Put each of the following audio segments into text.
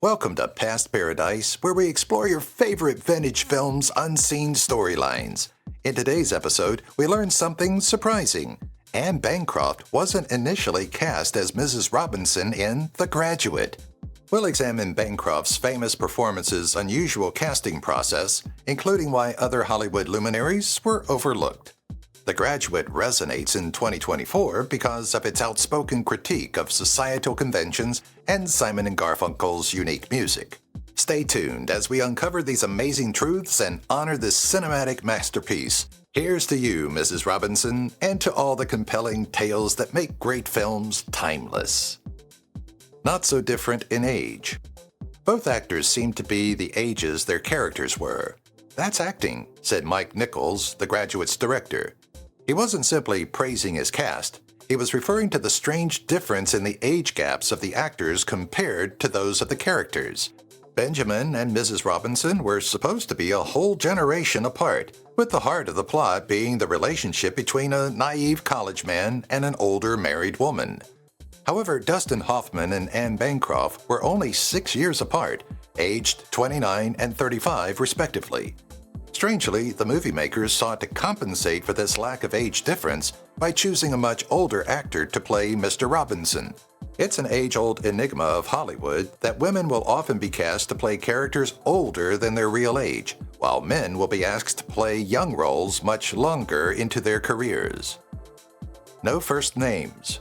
Welcome to Past Paradise, where we explore your favorite vintage films' unseen storylines. In today's episode, we learn something surprising. Anne Bancroft wasn't initially cast as Mrs. Robinson in The Graduate. We'll examine Bancroft's famous performance's unusual casting process, including why other Hollywood luminaries were overlooked. The Graduate resonates in 2024 because of its outspoken critique of societal conventions and Simon & Garfunkel's unique music. Stay tuned as we uncover these amazing truths and honor this cinematic masterpiece. Here's to you, Mrs. Robinson, and to all the compelling tales that make great films timeless. Not so different in age. Both actors seem to be the ages their characters were. That's acting, said Mike Nichols, The Graduate's director. He wasn't simply praising his cast. He was referring to the strange difference in the age gaps of the actors compared to those of the characters. Benjamin and Mrs. Robinson were supposed to be a whole generation apart, with the heart of the plot being the relationship between a naive college man and an older married woman. However, Dustin Hoffman and Anne Bancroft were only 6 years apart, aged 29 and 35 respectively. Strangely, the movie makers sought to compensate for this lack of age difference by choosing a much older actor to play Mr. Robinson. It's an age-old enigma of Hollywood that women will often be cast to play characters older than their real age, while men will be asked to play young roles much longer into their careers. No first names.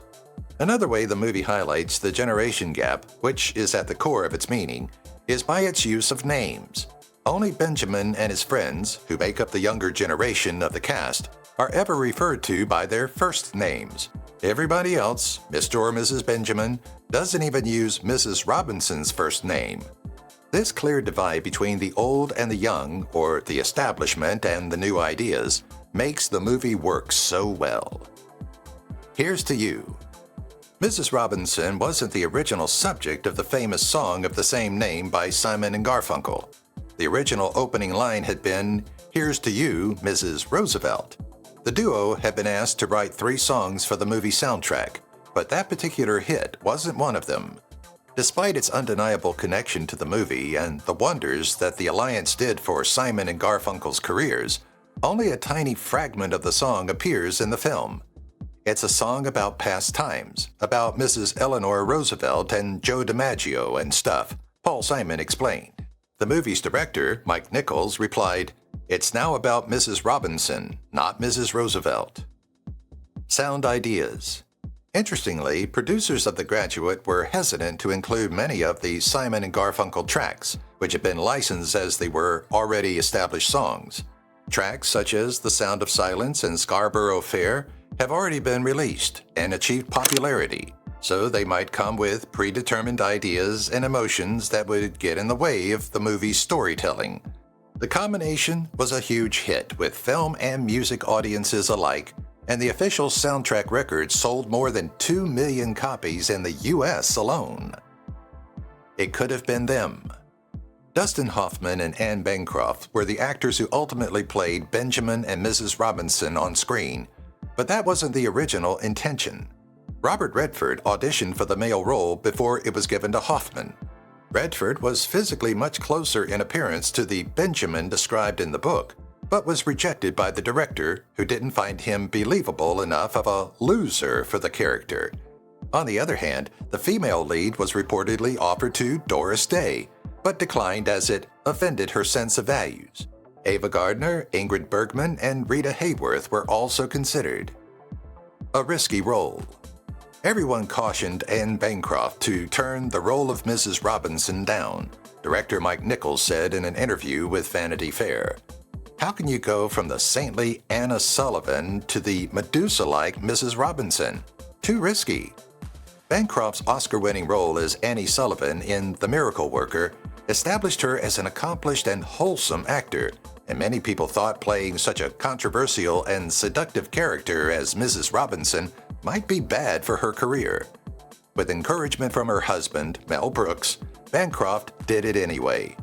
Another way the movie highlights the generation gap, which is at the core of its meaning, is by its use of names. Only Benjamin and his friends, who make up the younger generation of the cast, are ever referred to by their first names. Everybody else, Mr. or Mrs. Benjamin, doesn't even use Mrs. Robinson's first name. This clear divide between the old and the young, or the establishment and the new ideas, makes the movie work so well. Here's to you. Mrs. Robinson wasn't the original subject of the famous song of the same name by Simon & Garfunkel. The original opening line had been, "Here's to you, Mrs. Roosevelt." The duo had been asked to write 3 songs for the movie soundtrack, but that particular hit wasn't one of them. Despite its undeniable connection to the movie and the wonders that the alliance did for Simon and Garfunkel's careers, only a tiny fragment of the song appears in the film. It's a song about past times, about Mrs. Eleanor Roosevelt and Joe DiMaggio and stuff, Paul Simon explained. The movie's director, Mike Nichols, replied, "It's now about Mrs. Robinson, not Mrs. Roosevelt." Sound ideas. Interestingly, producers of The Graduate were hesitant to include many of the Simon & Garfunkel tracks, which had been licensed as they were already established songs. Tracks such as The Sound of Silence and Scarborough Fair have already been released and achieved popularity, so they might come with predetermined ideas and emotions that would get in the way of the movie's storytelling. The combination was a huge hit with film and music audiences alike, and the official soundtrack record sold more than 2 million copies in the US alone. It could have been them. Dustin Hoffman and Anne Bancroft were the actors who ultimately played Benjamin and Mrs. Robinson on screen, but that wasn't the original intention. Robert Redford auditioned for the male role before it was given to Hoffman. Redford was physically much closer in appearance to the Benjamin described in the book, but was rejected by the director, who didn't find him believable enough of a loser for the character. On the other hand, the female lead was reportedly offered to Doris Day, but declined as it offended her sense of values. Ava Gardner, Ingrid Bergman, and Rita Hayworth were also considered. A risky role. Everyone cautioned Anne Bancroft to turn the role of Mrs. Robinson down, director Mike Nichols said in an interview with Vanity Fair. How can you go from the saintly Anna Sullivan to the Medusa-like Mrs. Robinson? Too risky. Bancroft's Oscar-winning role as Annie Sullivan in The Miracle Worker established her as an accomplished and wholesome actor, and many people thought playing such a controversial and seductive character as Mrs. Robinson might be bad for her career. With encouragement from her husband, Mel Brooks, Bancroft did it anyway.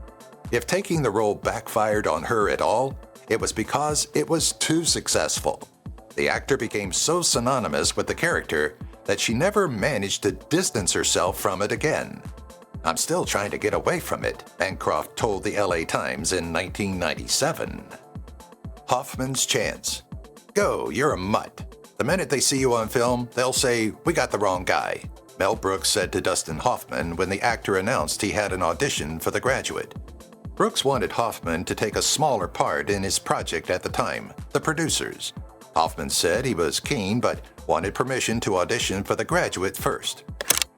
If taking the role backfired on her at all, it was because it was too successful. The actor became so synonymous with the character that she never managed to distance herself from it again. I'm still trying to get away from it, Bancroft told the LA Times in 1997. Hoffman's chance. Go, you're a mutt. The minute they see you on film, they'll say, "We got the wrong guy," Mel Brooks said to Dustin Hoffman when the actor announced he had an audition for The Graduate. Brooks wanted Hoffman to take a smaller part in his project at the time, The Producers. Hoffman said he was keen but wanted permission to audition for The Graduate first.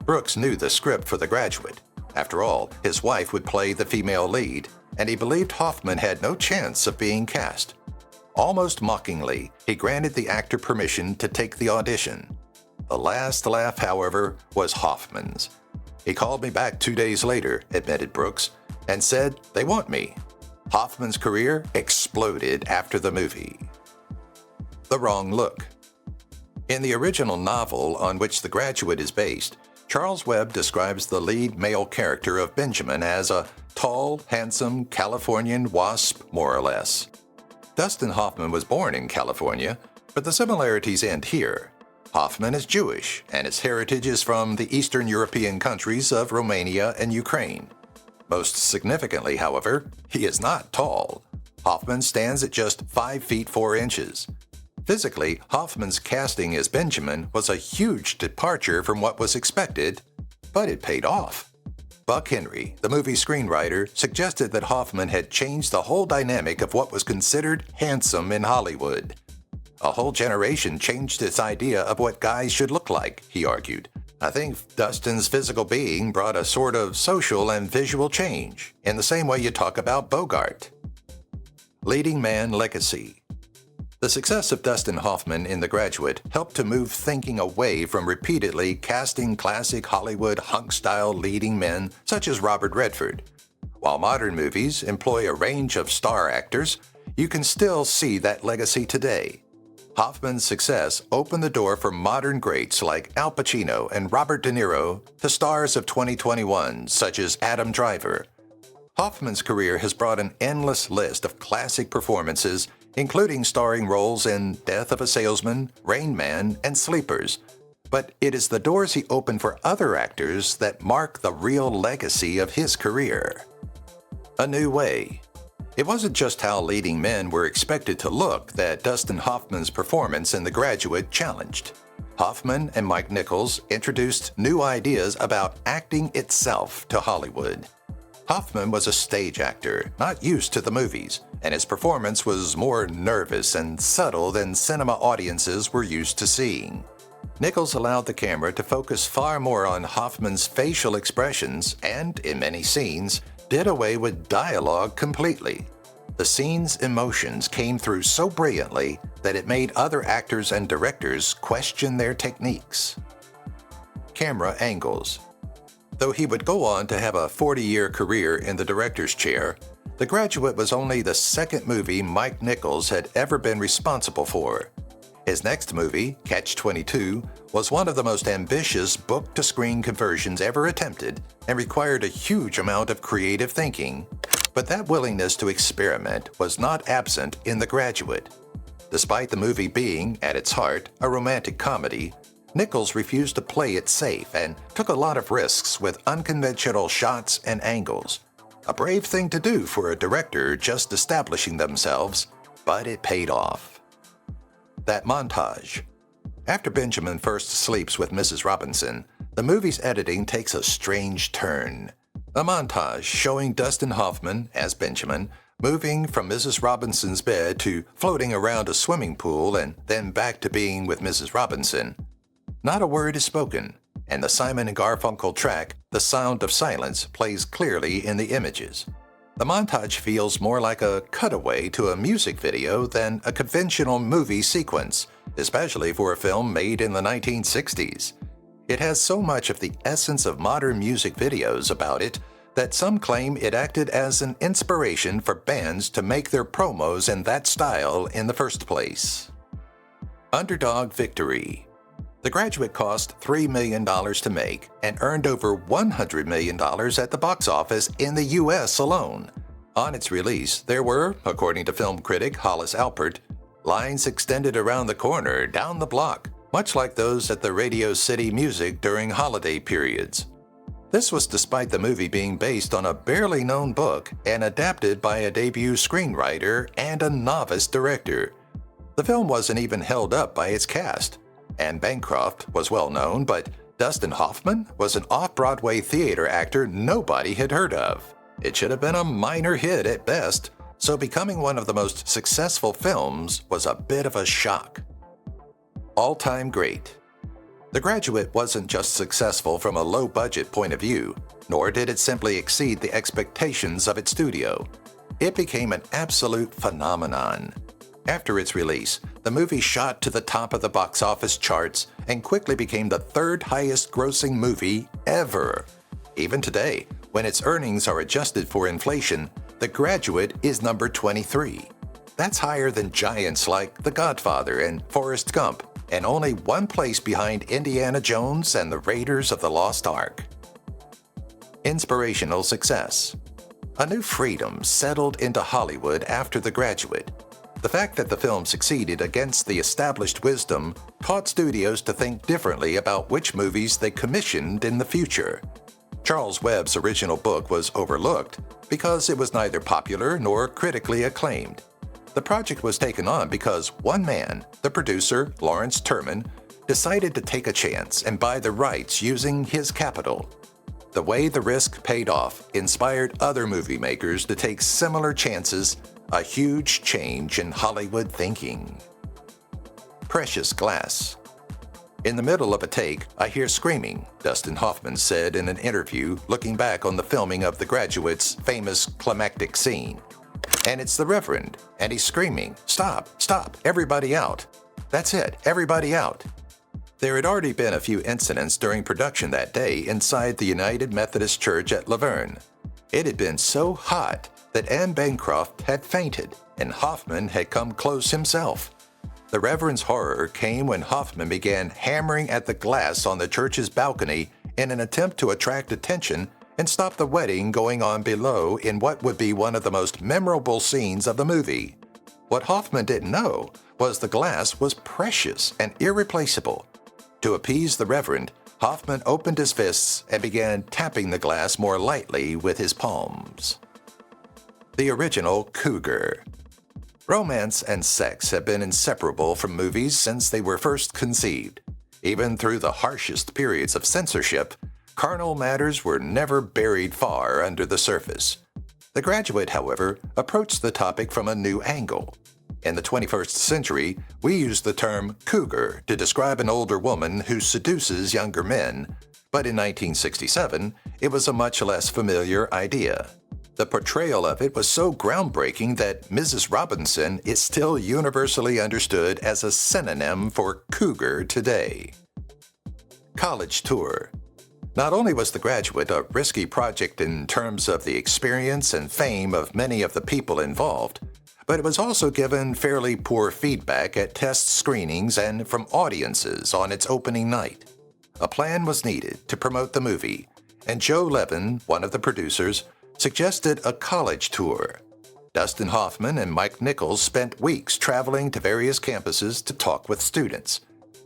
Brooks knew the script for The Graduate. After all, his wife would play the female lead, and he believed Hoffman had no chance of being cast. Almost mockingly, he granted the actor permission to take the audition. The last laugh, however, was Hoffman's. "He called me back 2 days later," admitted Brooks, "and said, 'They want me.'" Hoffman's career exploded after the movie. The Wrong Look. In the original novel on which The Graduate is based, Charles Webb describes the lead male character of Benjamin as a tall, handsome Californian wasp, more or less. Dustin Hoffman was born in California, but the similarities end here. Hoffman is Jewish, and his heritage is from the Eastern European countries of Romania and Ukraine. Most significantly, however, he is not tall. Hoffman stands at just 5 feet 4 inches. Physically, Hoffman's casting as Benjamin was a huge departure from what was expected, but it paid off. Buck Henry, the movie screenwriter, suggested that Hoffman had changed the whole dynamic of what was considered handsome in Hollywood. "A whole generation changed its idea of what guys should look like," he argued. "I think Dustin's physical being brought a sort of social and visual change, in the same way you talk about Bogart." Leading Man Legacy. The success of Dustin Hoffman in The Graduate helped to move thinking away from repeatedly casting classic Hollywood hunk-style leading men such as Robert Redford. While modern movies employ a range of star actors, you can still see that legacy today. Hoffman's success opened the door for modern greats like Al Pacino and Robert De Niro to stars of 2021 such as Adam Driver. Hoffman's career has brought an endless list of classic performances, including starring roles in Death of a Salesman, Rain Man, and Sleepers. But it is the doors he opened for other actors that mark the real legacy of his career. A New Way. It wasn't just how leading men were expected to look that Dustin Hoffman's performance in The Graduate challenged. Hoffman and Mike Nichols introduced new ideas about acting itself to Hollywood. Hoffman was a stage actor, not used to the movies, and his performance was more nervous and subtle than cinema audiences were used to seeing. Nichols allowed the camera to focus far more on Hoffman's facial expressions and, in many scenes, did away with dialogue completely. The scene's emotions came through so brilliantly that it made other actors and directors question their techniques. Camera angles. Though he would go on to have a 40-year career in the director's chair, The Graduate was only the second movie Mike Nichols had ever been responsible for. His next movie, Catch-22, was one of the most ambitious book-to-screen conversions ever attempted and required a huge amount of creative thinking. But that willingness to experiment was not absent in The Graduate. Despite the movie being, at its heart, a romantic comedy, Nichols refused to play it safe and took a lot of risks with unconventional shots and angles. A brave thing to do for a director just establishing themselves, but it paid off. That montage. After Benjamin first sleeps with Mrs. Robinson, the movie's editing takes a strange turn. A montage showing Dustin Hoffman, as Benjamin, moving from Mrs. Robinson's bed to floating around a swimming pool and then back to being with Mrs. Robinson. Not a word is spoken, and the Simon & Garfunkel track, The Sound of Silence, plays clearly in the images. The montage feels more like a cutaway to a music video than a conventional movie sequence, especially for a film made in the 1960s. It has so much of the essence of modern music videos about it that some claim it acted as an inspiration for bands to make their promos in that style in the first place. Underdog victory. The Graduate cost $3 million to make and earned over $100 million at the box office in the U.S. alone. On its release, there were, according to film critic Hollis Alpert, lines extended around the corner, down the block, much like those at the Radio City Music during holiday periods. This was despite the movie being based on a barely known book and adapted by a debut screenwriter and a novice director. The film wasn't even held up by its cast. Anne Bancroft was well known, but Dustin Hoffman was an off-Broadway theater actor nobody had heard of. It should have been a minor hit at best, so becoming one of the most successful films was a bit of a shock. All-time great. The Graduate wasn't just successful from a low-budget point of view, nor did it simply exceed the expectations of its studio. It became an absolute phenomenon. After its release, the movie shot to the top of the box office charts and quickly became the third highest-grossing movie ever. Even today, when its earnings are adjusted for inflation, The Graduate is number 23. That's higher than giants like The Godfather and Forrest Gump, and only one place behind Indiana Jones and the Raiders of the Lost Ark. Inspirational success. A new freedom settled into Hollywood after The Graduate. The fact that the film succeeded against the established wisdom taught studios to think differently about which movies they commissioned in the future. Charles Webb's original book was overlooked because it was neither popular nor critically acclaimed. The project was taken on because one man, the producer, Lawrence Terman, decided to take a chance and buy the rights using his capital. The way the risk paid off inspired other movie makers to take similar chances, a huge change in Hollywood thinking. Precious glass. In the middle of a take, I hear screaming, Dustin Hoffman said in an interview looking back on the filming of The Graduate's famous climactic scene. And it's the Reverend, and he's screaming, "Stop, stop, everybody out." That's it, everybody out. There had already been a few incidents during production that day inside the United Methodist Church at Laverne. It had been so hot that Anne Bancroft had fainted, and Hoffman had come close himself. The Reverend's horror came when Hoffman began hammering at the glass on the church's balcony in an attempt to attract attention and stop the wedding going on below in what would be one of the most memorable scenes of the movie. What Hoffman didn't know was the glass was precious and irreplaceable. To appease the Reverend, Hoffman opened his fists and began tapping the glass more lightly with his palms. The original Cougar. Romance and sex have been inseparable from movies since they were first conceived. Even through the harshest periods of censorship, carnal matters were never buried far under the surface. The Graduate, however, approached the topic from a new angle. In the 21st century, we use the term cougar to describe an older woman who seduces younger men, but in 1967, it was a much less familiar idea. The portrayal of it was so groundbreaking that Mrs. Robinson is still universally understood as a synonym for cougar today. College tour. Not only was The Graduate a risky project in terms of the experience and fame of many of the people involved, but it was also given fairly poor feedback at test screenings and from audiences on its opening night. A plan was needed to promote the movie, and Joe Levin, one of the producers, suggested a college tour. Dustin Hoffman and Mike Nichols spent weeks traveling to various campuses to talk with students.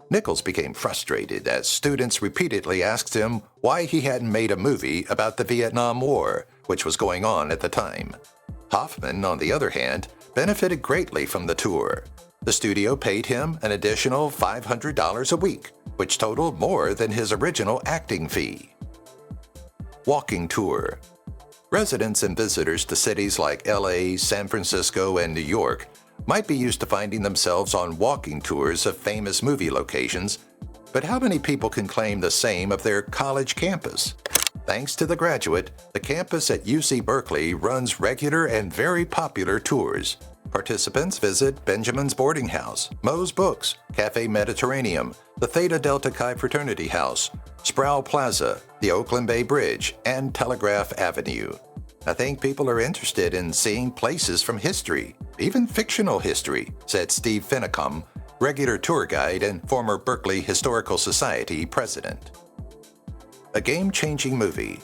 Nichols became frustrated as students repeatedly asked him why he hadn't made a movie about the Vietnam War, which was going on at the time. Hoffman, on the other hand, benefited greatly from the tour. The studio paid him an additional $500 a week, which totaled more than his original acting fee. Walking tour. Residents and visitors to cities like LA, San Francisco, and New York might be used to finding themselves on walking tours of famous movie locations, but how many people can claim the same of their college campus? Thanks to The Graduate, the campus at UC Berkeley runs regular and very popular tours. Participants visit Benjamin's Boarding House, Moe's Books, Cafe Mediterraneum, the Theta Delta Chi Fraternity House, Sproul Plaza, the Oakland Bay Bridge, and Telegraph Avenue. I think people are interested in seeing places from history, even fictional history, said Steve Finicum, regular tour guide and former Berkeley Historical Society president. A game-changing movie.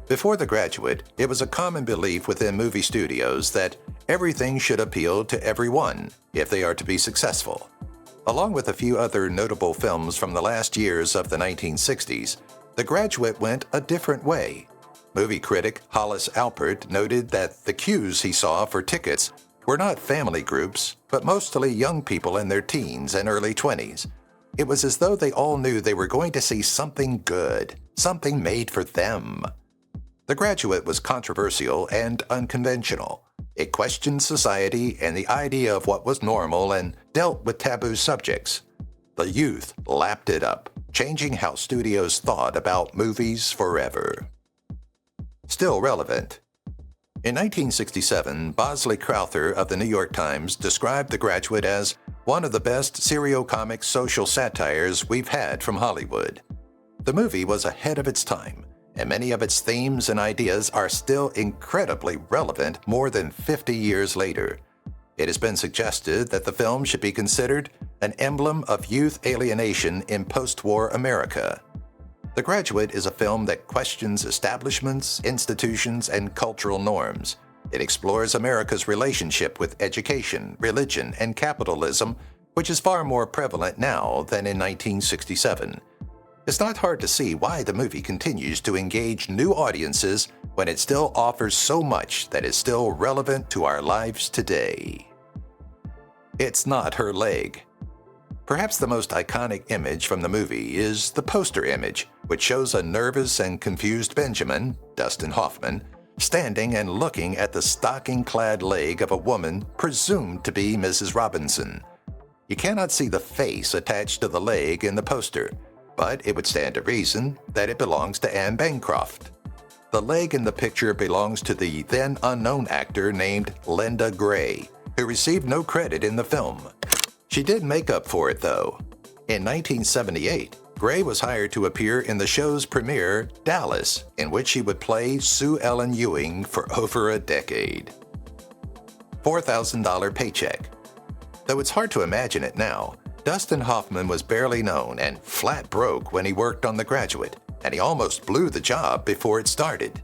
Before The Graduate, it was a common belief within movie studios that everything should appeal to everyone if they are to be successful. Along with a few other notable films from the last years of the 1960s, The Graduate went a different way. Movie critic Hollis Alpert noted that the queues he saw for tickets were not family groups, but mostly young people in their teens and early 20s. It was as though they all knew they were going to see something good, something made for them. The Graduate was controversial and unconventional. It questioned society and the idea of what was normal and dealt with taboo subjects. The youth lapped it up, changing how studios thought about movies forever. Still relevant. In 1967, Bosley Crowther of the New York Times described The Graduate as one of the best serio-comic social satires we've had from Hollywood. The movie was ahead of its time, and many of its themes and ideas are still incredibly relevant more than 50 years later. It has been suggested that the film should be considered an emblem of youth alienation in post-war America. The Graduate is a film that questions establishments, institutions, and cultural norms. It explores America's relationship with education, religion, and capitalism, which is far more prevalent now than in 1967. It's not hard to see why the movie continues to engage new audiences when it still offers so much that is still relevant to our lives today. It's not her leg. Perhaps the most iconic image from the movie is the poster image, which shows a nervous and confused Benjamin, Dustin Hoffman, standing and looking at the stocking-clad leg of a woman presumed to be Mrs. Robinson. You cannot see the face attached to the leg in the poster, but it would stand to reason that it belongs to Anne Bancroft. The leg in the picture belongs to the then unknown actor named Linda Gray, who received no credit in the film. She did make up for it, though. In 1978, Gray was hired to appear in the show's premiere, Dallas, in which she would play Sue Ellen Ewing for over a decade. $4,000 paycheck. Though it's hard to imagine it now, Dustin Hoffman was barely known and flat broke when he worked on The Graduate, and he almost blew the job before it started.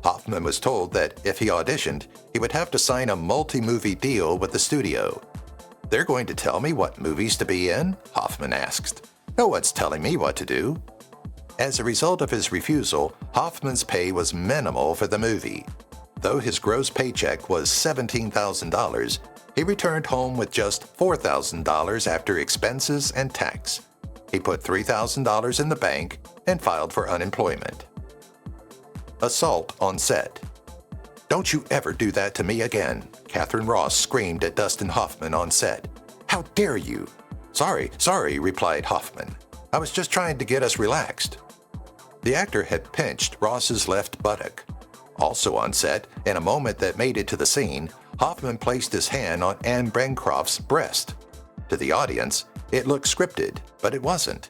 Hoffman was told that if he auditioned, he would have to sign a multi-movie deal with the studio. "They're going to tell me what movies to be in?" Hoffman asked. "No one's telling me what to do." As a result of his refusal, Hoffman's pay was minimal for the movie. Though his gross paycheck was $17,000, he returned home with just $4,000 after expenses and tax. He put $3,000 in the bank and filed for unemployment. Assault on set. "Don't you ever do that to me again," Catherine Ross screamed at Dustin Hoffman on set. "How dare you?" Sorry, replied Hoffman. "I was just trying to get us relaxed." The actor had pinched Ross's left buttock. Also on set, in a moment that made it to the scene, Hoffman placed his hand on Anne Bancroft's breast. To the audience, it looked scripted, but it wasn't.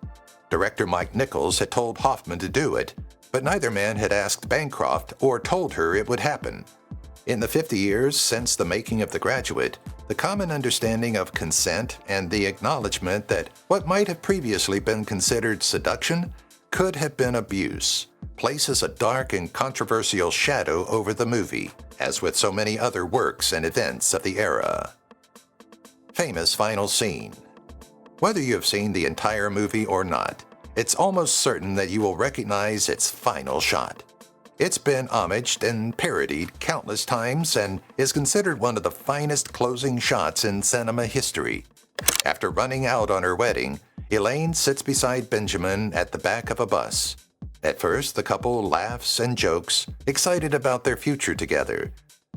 Director Mike Nichols had told Hoffman to do it, but neither man had asked Bancroft or told her it would happen. In the 50 years since the making of The Graduate, the common understanding of consent and the acknowledgement that what might have previously been considered seduction could have been abuse places a dark and controversial shadow over the movie, as with so many other works and events of the era. Famous final scene. Whether you have seen the entire movie or not, it's almost certain that you will recognize its final shot. It's been homaged and parodied countless times and is considered one of the finest closing shots in cinema history. After running out on her wedding, Elaine sits beside Benjamin at the back of a bus. At first, the couple laughs and jokes, excited about their future together.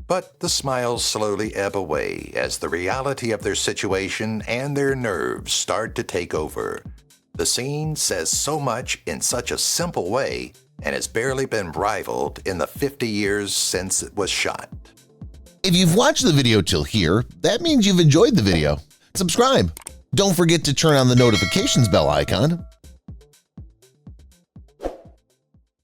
But the smiles slowly ebb away as the reality of their situation and their nerves start to take over. The scene says so much in such a simple way and has barely been rivaled in the 50 years since it was shot. If you've watched the video till here, that means you've enjoyed the video. Subscribe. Don't forget to turn on the notifications bell icon